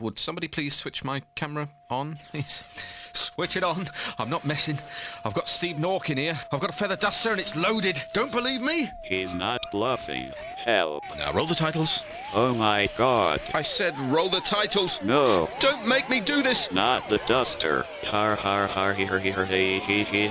Would somebody please switch my camera on, please? Switch it on. I'm not messing. I've got Steve Nork in here. I've got a feather duster and it's loaded. Don't believe me? He's not bluffing. Help. Now roll the titles. Oh my god. I said roll the titles. No. Don't make me do this. Not the duster. Har har har he he he he.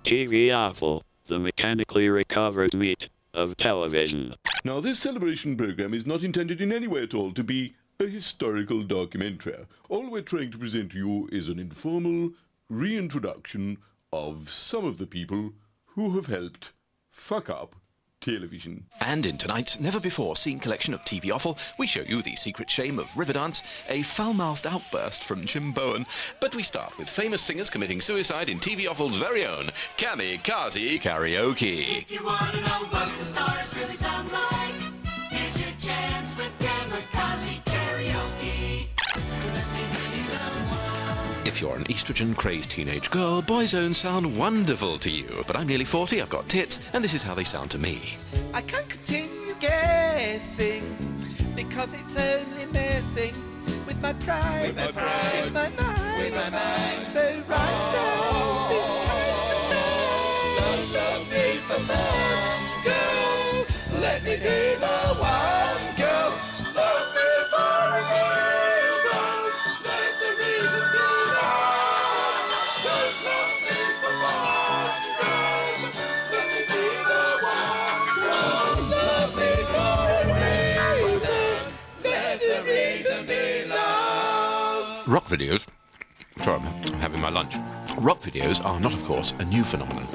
TV offal, the mechanically recovered meat of television. Now, this celebration program is not intended in any way at all to be a historical documentary. All we're trying to present to you is an informal reintroduction of some of the people who have helped fuck up television. And in tonight's never-before-seen collection of TV offal, we show you the secret shame of Riverdance, a foul-mouthed outburst from Jim Bowen. But we start with famous singers committing suicide in TV offal's very own Kamikaze Karaoke. If you want to know what the stars really sound like, here's your chance with Kamikaze Karaoke. If you're an estrogen-crazed teenage girl, Boy's Own sound wonderful to you. But I'm nearly 40, I've got tits, and this is how they sound to me. I can't continue guessing, because it's only messing with my pride, with my mind, So right down this time, love me for fun, girl. Let me be the one, girl. Love me for a reason. Let the reason be love. Don't love me for fun, girl. Let me be the one, girl. Love me for a reason. Let the reason be love. Rock videos... Sorry, I'm having my lunch. Rock videos are not, of course, a new phenomenon.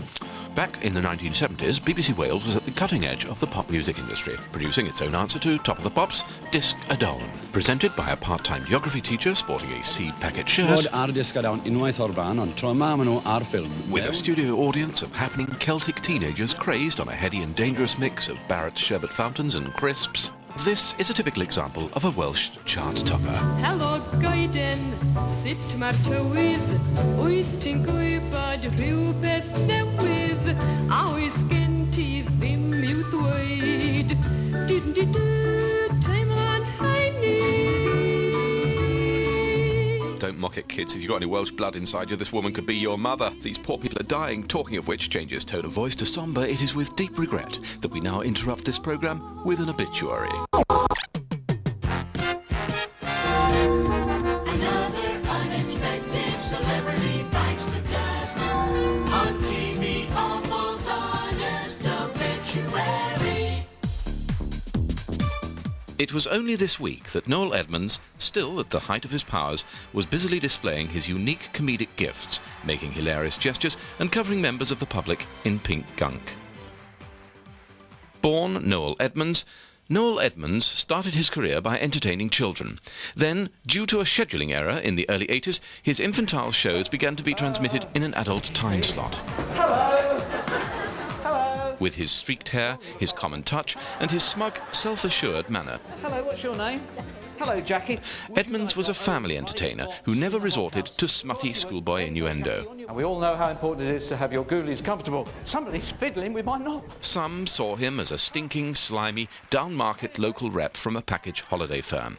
Back in the 1970s, BBC Wales was at the cutting edge of the pop music industry, producing its own answer to Top of the Pops, Disc a Dawn. Presented by a part-time geography teacher sporting a seed packet shirt, Disc a Dawn unwaith o'r ban, ond tro yma maen nhw ar ffilm. with a studio audience of happening Celtic teenagers crazed on a heady and dangerous mix of Barrett's sherbet fountains and crisps. This is a typical example of a Welsh chart topper. Helo goeden, sut mae'r tywydd, wyt ti'n gwybod rhywbeth newydd, a oes gen ti ddim i'w ddweud. Teimlad heini. Don't mock it, kids. If you've got any Welsh blood inside you, this woman could be your mother. These poor people are dying. Talking of which, changes tone of voice to sombre. It is with deep regret that we now interrupt this programme with an obituary. Another unexpected celebrity bites the dust. On TV, awful's honest obituary. It was only this week that Noel Edmonds, still at the height of his powers, was busily displaying his unique comedic gifts, making hilarious gestures and covering members of the public in pink gunk. Born Noel Edmonds, Noel Edmonds started his career by entertaining children. Then, due to a scheduling error in the early 80s, his infantile shows began to be transmitted in an adult time slot. With his streaked hair, his common touch, and his smug, self-assured manner. Hello, what's your name? Hello, Jackie. Edmonds was a family entertainer who never resorted to smutty schoolboy innuendo. And we all know how important it is to have your ghoulies comfortable. Somebody's fiddling with my knob. Some saw him as a stinking, slimy, down-market local rep from a package holiday firm.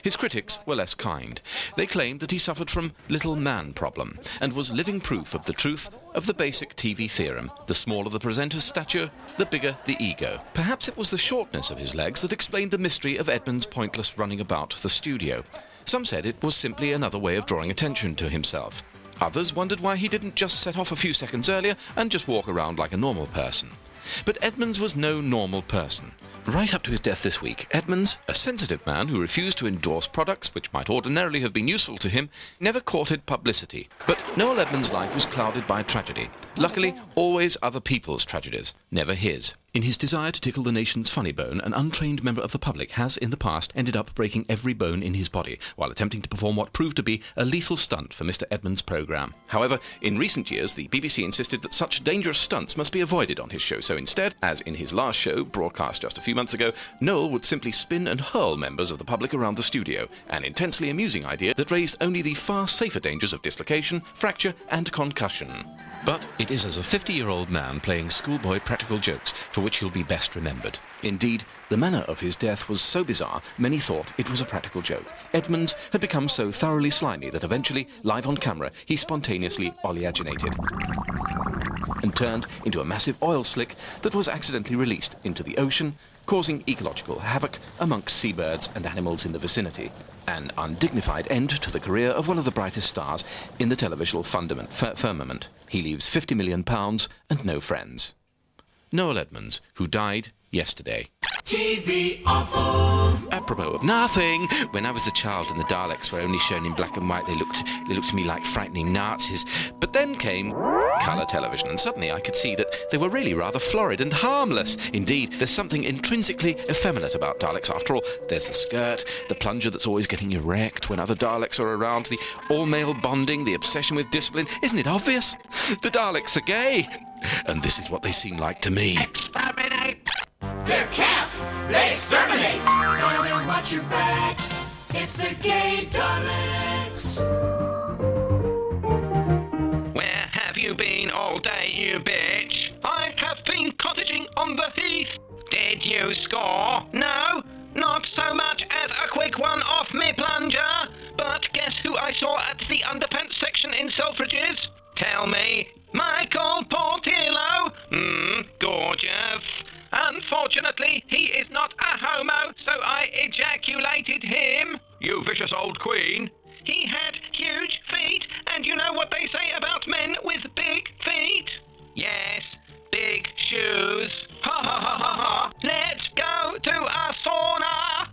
His critics were less kind. They claimed that he suffered from little man problem and was living proof of the truth of the basic TV theorem: the smaller the presenter's stature, the bigger the ego. Perhaps it was the shortness of his legs that explained the mystery of Edmonds' pointless running about the studio. Some said it was simply another way of drawing attention to himself. Others wondered why he didn't just set off a few seconds earlier and just walk around like a normal person. But Edmonds was no normal person. Right up to his death this week, Edmonds, a sensitive man who refused to endorse products which might ordinarily have been useful to him, never courted publicity. But Noel Edmonds' life was clouded by tragedy. Luckily, always other people's tragedies, never his. In his desire to tickle the nation's funny bone, an untrained member of the public has, in the past, ended up breaking every bone in his body, while attempting to perform what proved to be a lethal stunt for Mr. Edmonds' programme. However, in recent years, the BBC insisted that such dangerous stunts must be avoided on his show, so So instead, as in his last show, broadcast just a few months ago, Noel would simply spin and hurl members of the public around the studio, an intensely amusing idea that raised only the far safer dangers of dislocation, fracture and concussion. But it is as a 50-year-old man playing schoolboy practical jokes for which he'll be best remembered. Indeed, the manner of his death was so bizarre, many thought it was a practical joke. Edmonds had become so thoroughly slimy that eventually, live on camera, he spontaneously oleaginated and turned into a massive oil slick that was accidentally released into the ocean, causing ecological havoc amongst seabirds and animals in the vicinity. An undignified end to the career of one of the brightest stars in the televisual firmament. He leaves £50 million and no friends. Noel Edmonds, who died yesterday. TV Offal. Apropos of nothing, when I was a child and the Daleks were only shown in black and white, they looked to me like frightening Nazis. But then came colour television, and suddenly I could see that they were really rather florid and harmless. Indeed, there's something intrinsically effeminate about Daleks after all. There's the skirt, the plunger that's always getting erect when other Daleks are around, the all-male bonding, the obsession with discipline. Isn't it obvious? The Daleks are gay. And this is what they seem like to me. They're camp. They exterminate. Better watch your backs. It's the gay Daleks. Where have you been all day, you bitch? I have been cottaging on the heath. Did you score? No, not so much as a quick one off me plunger. But guess who I saw at the underpants section in Selfridges? Tell me. Michael Portillo. Gorgeous. Unfortunately, he is not a homo, so I ejaculated him. You vicious old queen. He had huge feet, and you know what they say about men with big feet? Yes, big shoes. Ha ha ha ha ha. Let's go to a sauna.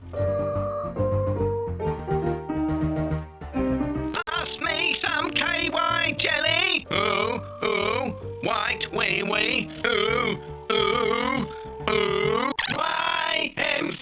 Pass me some KY jelly. Ooh, ooh, white wee wee. Ooh, ooh. Ooh, YMCA,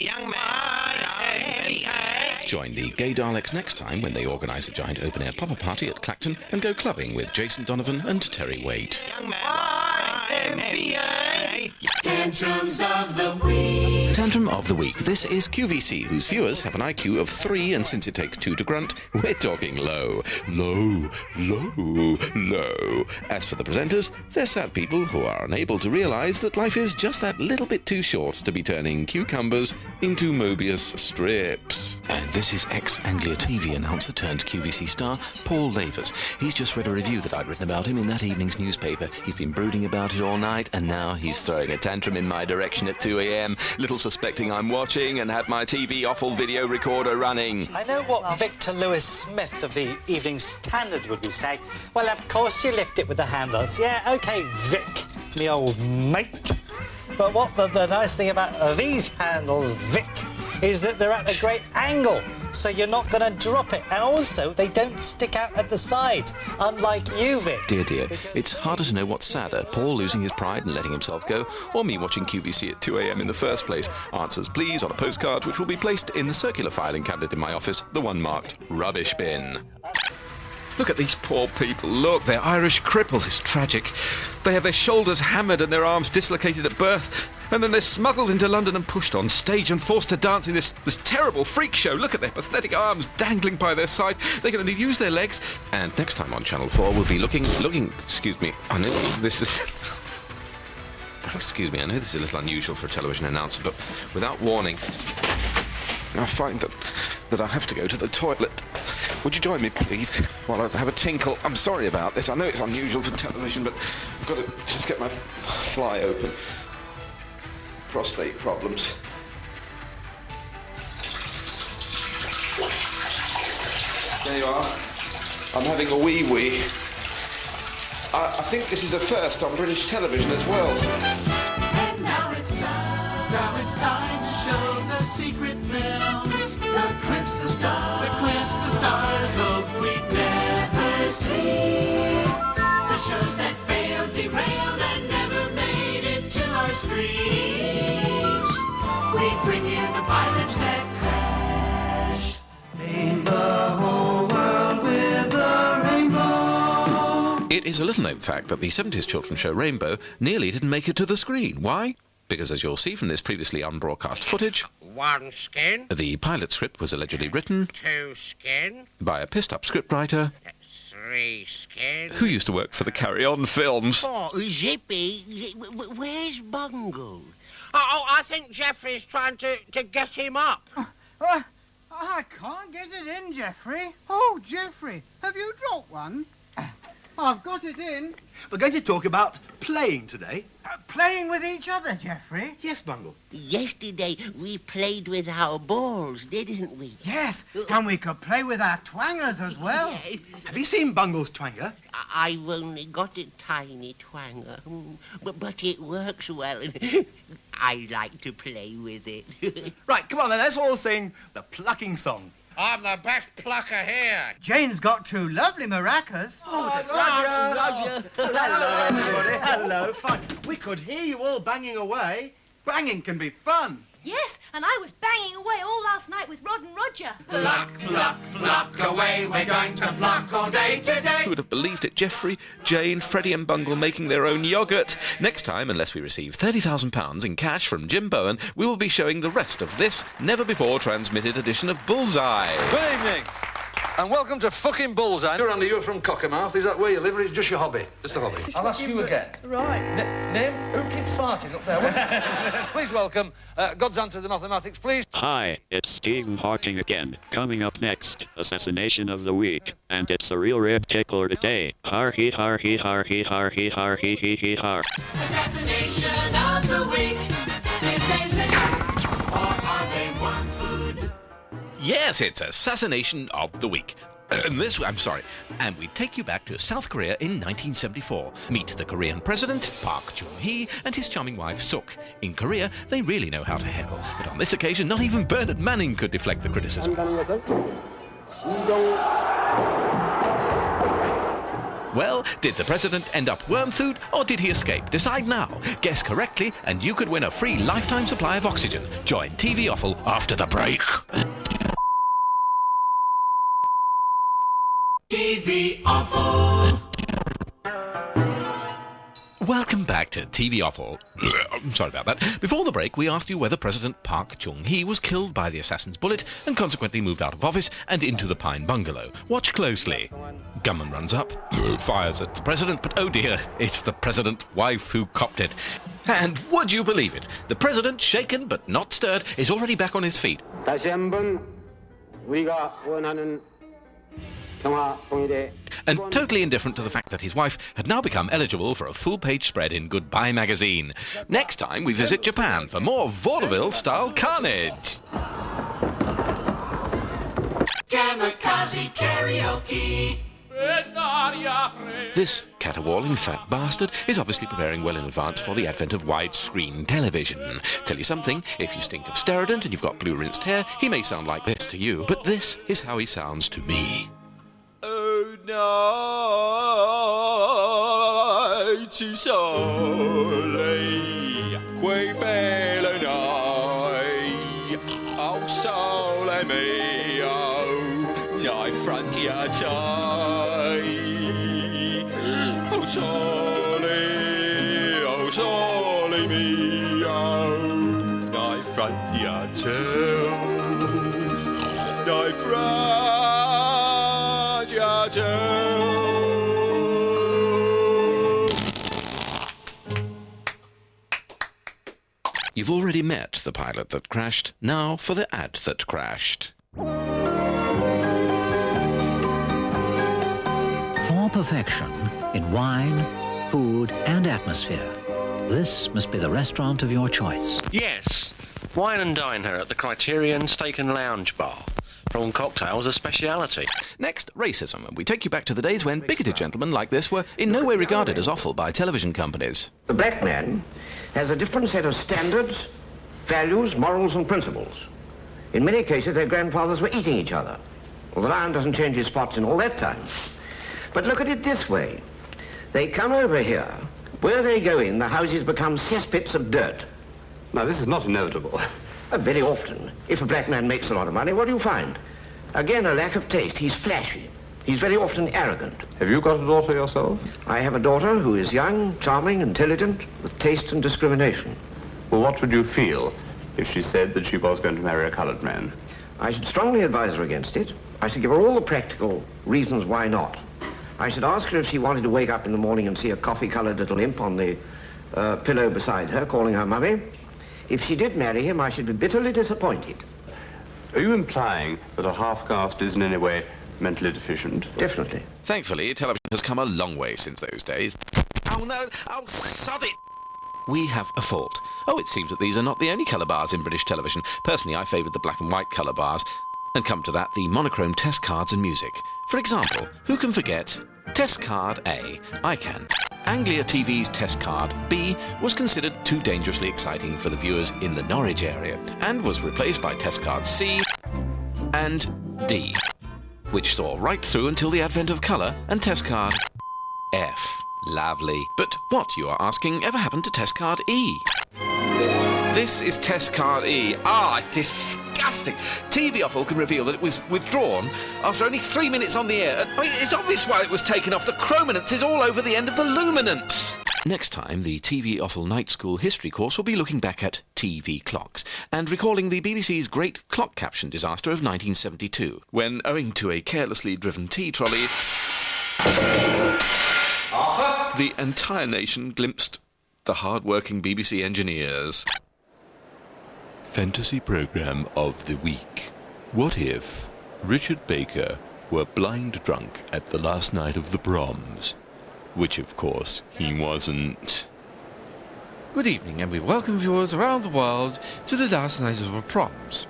young man, YMCA. Join the Gay Daleks next time when they organise a giant open-air pop-up party at Clacton and go clubbing with Jason Donovan and Terry Waite. Young man, YMCA. Tantrums of the Week. Tantrum of the Week. This is QVC, whose viewers have an IQ of 3, and since it takes 2 to grunt, we're talking low. Low, low, low. As for the presenters, they're sad people who are unable to realise that life is just that little bit too short to be turning cucumbers into Mobius strips. And this is ex-Anglia TV announcer turned QVC star, Paul Lavers. He's just read a review that I'd written about him in that evening's newspaper. He's been brooding about it all night, and now he's throwing a tantrum in my direction at 2 a.m, little suspecting I'm watching and had my TV Offal video recorder running. I know what Victor Lewis Smith of the Evening Standard would be saying. Well, of course you lift it with the handles. Yeah, OK, Vic, me old mate. But what the nice thing about these handles, Vic, is that they're at a great angle, so you're not going to drop it. And also, they don't stick out at the sides, unlike you, Vic. Dear, dear, it's harder to know what's sadder, Paul losing his pride and letting himself go, or me watching QVC at 2 a.m. in the first place. Answers, please, on a postcard which will be placed in the circular filing cabinet in my office, the one marked rubbish bin. Look at these poor people. Look, they're Irish cripples. It's tragic. They have their shoulders hammered and their arms dislocated at birth. And then they're smuggled into London and pushed on stage and forced to dance in this terrible freak show. Look at their pathetic arms dangling by their side. They can only use their legs. And next time on Channel 4, we'll be looking, excuse me, I know this is... Excuse me, I know this is a little unusual for a television announcer, but without warning, I find that I have to go to the toilet. Would you join me, please, while I have a tinkle? I'm sorry about this. I know it's unusual for television, but I've got to just get my fly open. Prostate problems. There you are. I'm having a wee-wee. I think this is a first on British television as well. And now it's time to show the secret films. The clips, the stars hope we'd never see. The shows that failed, derailed, and never made it to our screens. We bring you the pilots that crash. Paint the whole world with a rainbow. It is a little-known fact that the 70s children's show Rainbow nearly didn't make it to the screen. Why? Because as you'll see from this previously unbroadcast footage, 1 skin, the pilot script was allegedly written 2 skin, by a pissed-up scriptwriter 3 skin. who used to work for the Carry On films. Oh, Zippy, where's Bungle? Oh, I think Geoffrey's trying to get him up. I can't get it in, Geoffrey. Oh, Geoffrey, have you dropped one? I've got it in. We're going to talk about playing today. Playing with each other, Geoffrey? Yes, Bungle. Yesterday we played with our balls, didn't we? Yes, and we could play with our twangers as well. Have you seen Bungle's twanger? I've only got a tiny twanger, but it works well. I like to play with it. Right, come on then, let's all sing the plucking song. I'm the best plucker here. Jane's got 2 lovely maracas. Oh, it's Roger. Hello, everybody. Hello, fine. We could hear you all banging away. Banging can be fun. Yes, and I was banging away all last night with Rod and Roger. Pluck, pluck, pluck away. We're going to pluck all day today. Who would have believed it? Geoffrey, Jane, Freddie and Bungle making their own yoghurt. Next time, unless we receive £30,000 in cash from Jim Bowen, we will be showing the rest of this never-before-transmitted edition of Bullseye. Good evening, and welcome to fucking Bullseye. You're from Cockermouth. Is that where you live, or is it just your hobby? Just a hobby. I'll ask you again. Right. Name? Who keeps farting up there? Please welcome God's answer to mathematics, please. Hi, it's Stephen Hawking again. Coming up next, Assassination of the Week. And it's a real rib tickler today. Har he har he har he har he har he he har. Assassination of the week. Did they live or are they one food? Yes, it's Assassination of the Week. And we take you back to South Korea in 1974. Meet the Korean president, Park Chung-hee, and his charming wife, Suk. In Korea, they really know how to heckle, but on this occasion, not even Bernard Manning could deflect the criticism. Well, did the president end up worm food, or did he escape? Decide now. Guess correctly, and you could win a free lifetime supply of oxygen. Join TV Offal after the break. TV Offal. Welcome back to TV Offal. I'm sorry about that. Before the break, we asked you whether President Park Chung-hee was killed by the assassin's bullet and consequently moved out of office and into the Pine Bungalow. Watch closely. Gunman runs up, fires at the president, but oh dear, it's the president's wife who copped it. And would you believe it? The president, shaken but not stirred, is already back on his feet. And totally indifferent to the fact that his wife had now become eligible for a full-page spread in Goodbye magazine. Next time, we visit Japan for more vaudeville-style carnage. Kamikaze karaoke. This caterwauling fat bastard is obviously preparing well in advance for the advent of widescreen television. Tell you something, if you stink of Steradent and you've got blue rinsed hair, he may sound like this to you, but this is how he sounds to me. Oh, night is solely, quei belle night, oh, sole mio, nai frontier tie, oh, sole mio, nai frontier tie, nai frontier. You've already met the pilot that crashed. Now for the ad that crashed. For perfection in wine, food and atmosphere, this must be the restaurant of your choice. Yes, wine and dine her at the Criterion Steak and Lounge Bar. Prawn cocktails a speciality. Next, racism, and we take you back to the days when bigoted gentlemen like this were in no way regarded as offal by television companies. The black man has a different set of standards, values, morals and principles. In many cases, their grandfathers were eating each other. Well, the lion doesn't change his spots in all that time. But look at it this way. They come over here. Where they go in, the houses become cesspits of dirt. Now, this is not inevitable. Very often, if a black man makes a lot of money, what do you find? Again, a lack of taste. He's flashy. He's very often arrogant. Have you got a daughter yourself? I have a daughter who is young, charming, intelligent, with taste and discrimination. Well, what would you feel if she said that she was going to marry a coloured man? I should strongly advise her against it. I should give her all the practical reasons why not. I should ask her if she wanted to wake up in the morning and see a coffee-coloured little imp on the pillow beside her, calling her mummy. If she did marry him, I should be bitterly disappointed. Are you implying that a half-caste is in any way mentally deficient? Definitely. Thankfully, television has come a long way since those days. Oh no! Oh, sod it! We have a fault. Oh, it seems that these are not the only colour bars in British television. Personally, I favoured the black and white colour bars. And come to that, the monochrome test cards and music. For example, who can forget Test Card A? I can. Anglia TV's Test Card B was considered too dangerously exciting for the viewers in the Norwich area and was replaced by Test Card C and D, which saw right through until the advent of colour and Test Card F. Lovely. But what, you are asking, ever happened to Test Card E? This is Test Card E. Ah, it's disgusting. TV offal can reveal that it was withdrawn after only 3 minutes on the air. I mean, it's obvious why it was taken off. The chrominance is all over the end of the luminance. Next time, the TV offal night school history course will be looking back at TV clocks and recalling the BBC's great clock caption disaster of 1972, when, owing to a carelessly driven tea trolley, the entire nation glimpsed the hard-working BBC engineers. Fantasy programme of the week. What if Richard Baker were blind drunk at the last night of the proms? Which, of course, he wasn't. Good evening, and we welcome viewers around the world to the last night of our proms.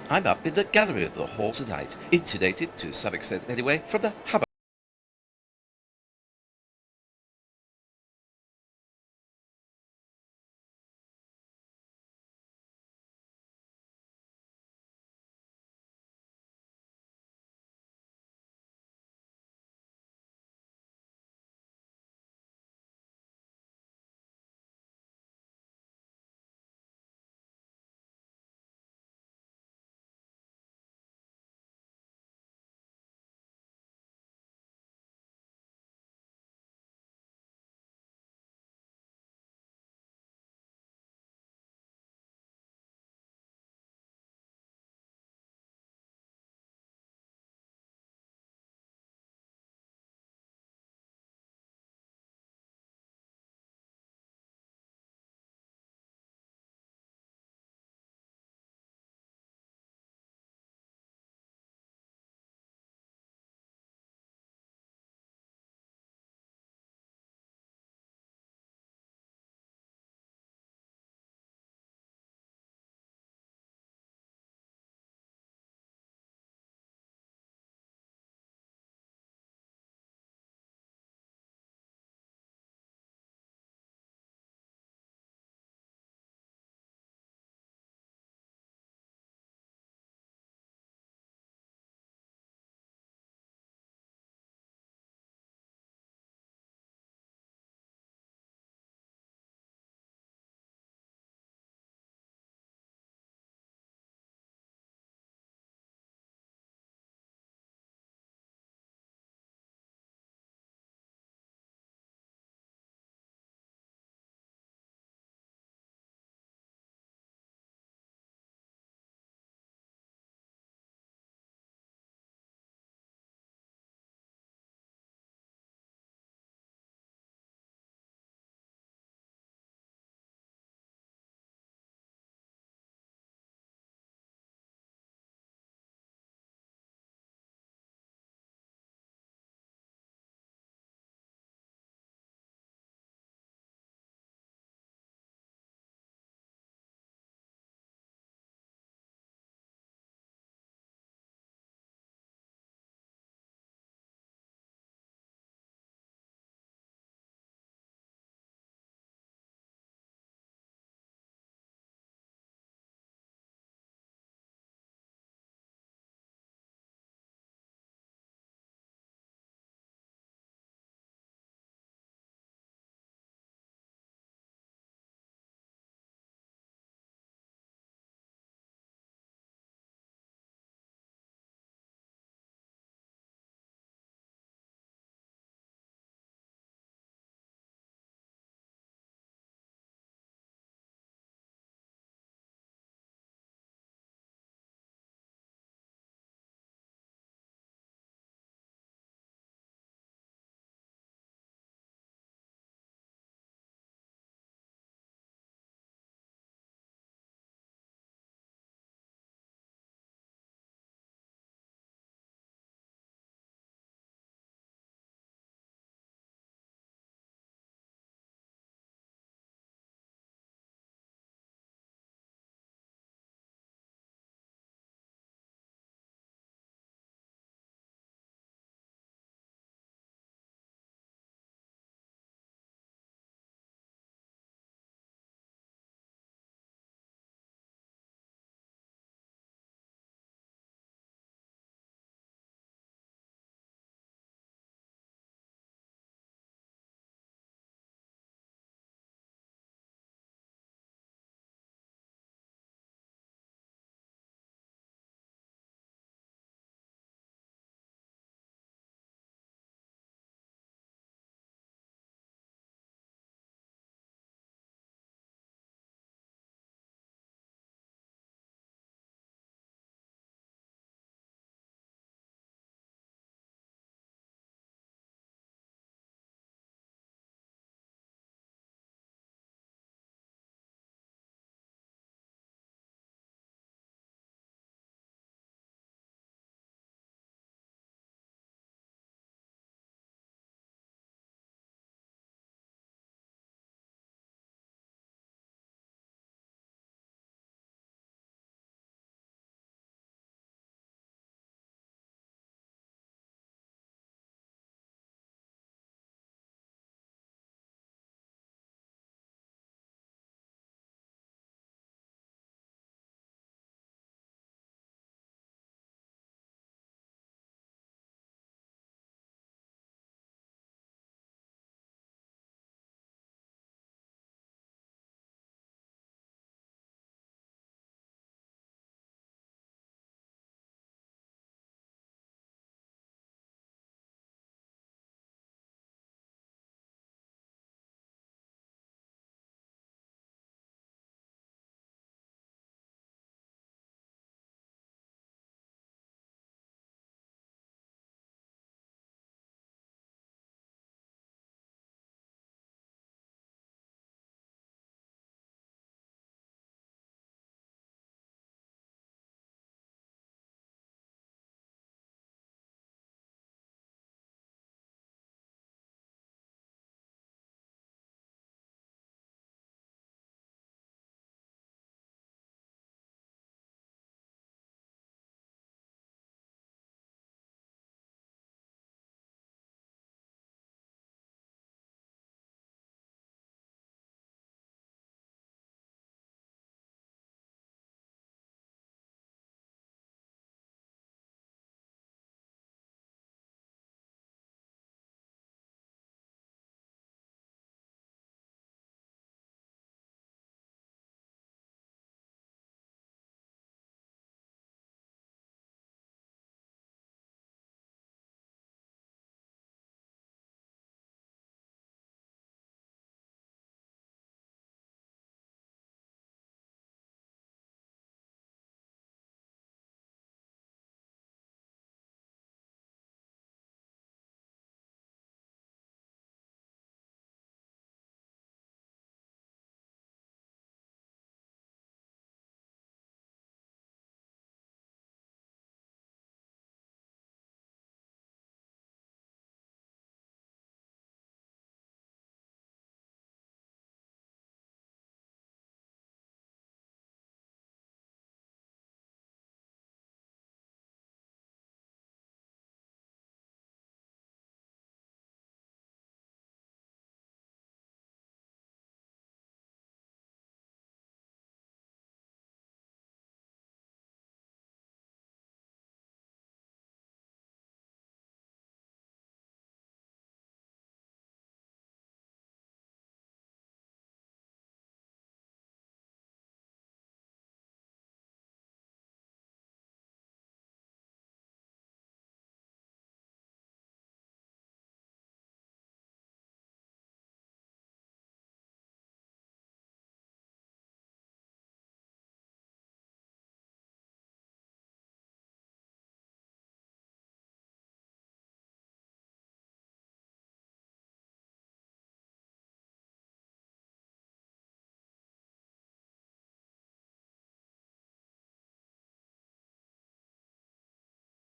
I'm up in the gallery of the hall tonight, insulated to some extent anyway from the hubbub